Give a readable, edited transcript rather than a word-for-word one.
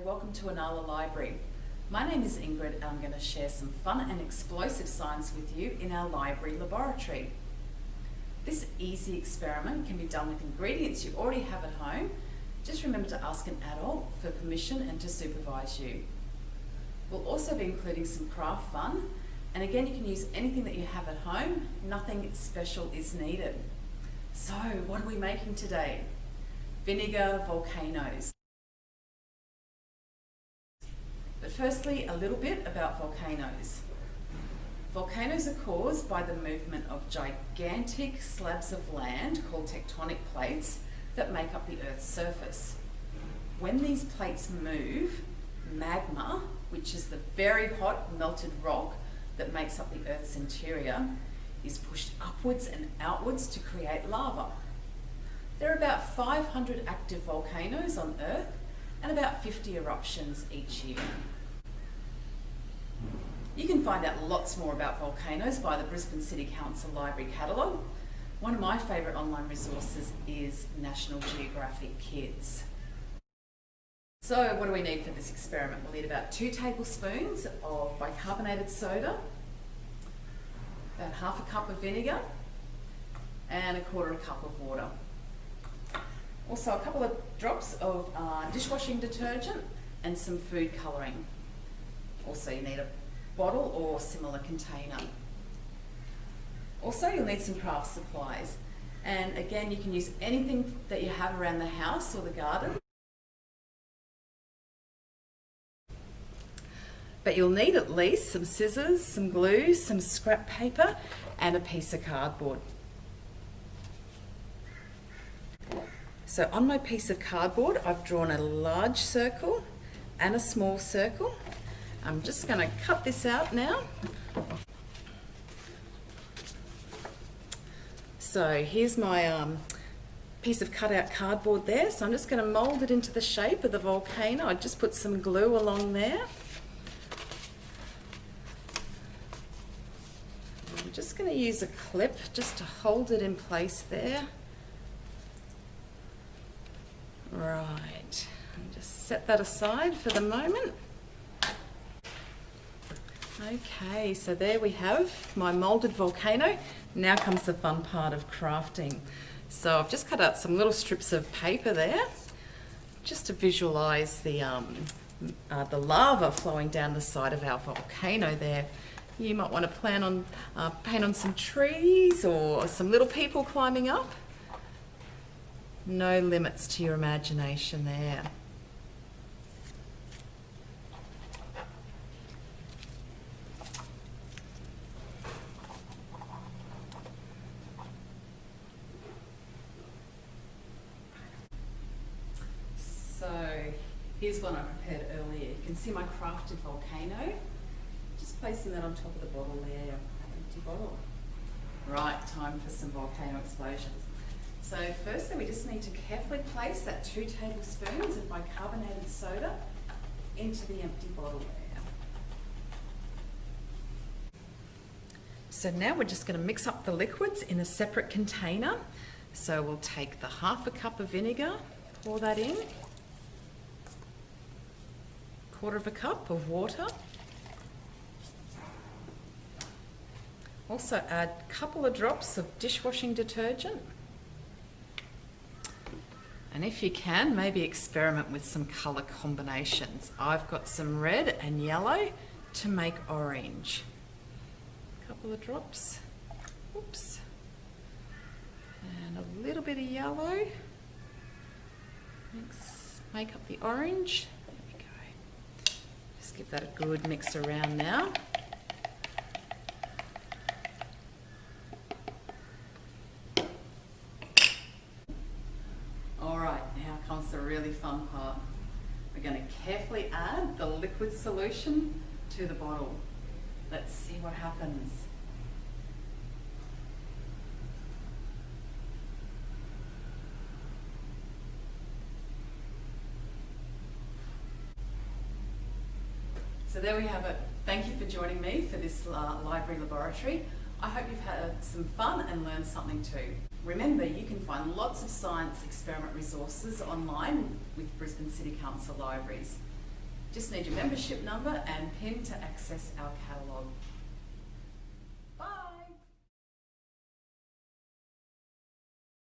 welcome to Inala Library. My name is Ingrid and I'm going to share some fun and explosive science with you in our library laboratory. This easy experiment can be done with ingredients you already have at home. Just remember to ask an adult for permission and to supervise you. We'll also be including some craft fun, and again you can use anything that you have at home. Nothing special is needed. So what are we making today? Vinegar volcanoes. But firstly, a little bit about volcanoes. Volcanoes are caused by the movement of gigantic slabs of land called tectonic plates that make up the Earth's surface. When these plates move, magma, which is the very hot melted rock that makes up the Earth's interior, is pushed upwards and outwards to create lava. There are about 500 active volcanoes on Earth and about 50 eruptions each year. You can find out lots more about volcanoes via the Brisbane City Council Library catalogue. One of my favourite online resources is National Geographic Kids. So what do we need for this experiment? We'll need about 2 tablespoons of bicarbonated soda, about half a cup of vinegar, and 1/4 cup of water. Also a couple of drops of dishwashing detergent and some food colouring. Also you need a bottle or similar container. Also you'll need some craft supplies, and again you can use anything that you have around the house or the garden. But you'll need at least some scissors, some glue, some scrap paper and a piece of cardboard. So on my piece of cardboard, I've drawn a large circle and a small circle. I'm just going to cut this out now. So here's my piece of cut out cardboard there. So I'm just going to mould it into the shape of the volcano. I just put some glue along there. I'm just going to use a clip just to hold it in place there. Right, and just set that aside for the moment. Okay, so there we have my moulded volcano. Now comes the fun part of crafting. So I've just cut out some little strips of paper there, just to visualise the lava flowing down the side of our volcano there. You might want to paint on some trees or some little people climbing up. No limits to your imagination there. So here's one I prepared earlier. You can see my crafted volcano. Just placing that on top of the bottle there, empty bottle. Right, time for some volcano explosions. So firstly, we just need to carefully place that 2 tablespoons of bicarbonated soda into the empty bottle there. So now we're just going to mix up the liquids in a separate container. So we'll take the half a cup of vinegar, pour that in, 1/4 cup of water. Also add a couple of drops of dishwashing detergent. And if you can, maybe experiment with some colour combinations. I've got some red and yellow to make orange. A couple of drops. Oops. And a little bit of yellow. Make up the orange. There we go. Just give that a good mix around now. Comes the really fun part. We're going to carefully add the liquid solution to the bottle. Let's see what happens. So there we have it. Thank you for joining me for this library laboratory. I hope you've had some fun and learned something too. Remember, you can find lots of science experiment resources online with Brisbane City Council Libraries. Just need your membership number and PIN to access our catalogue.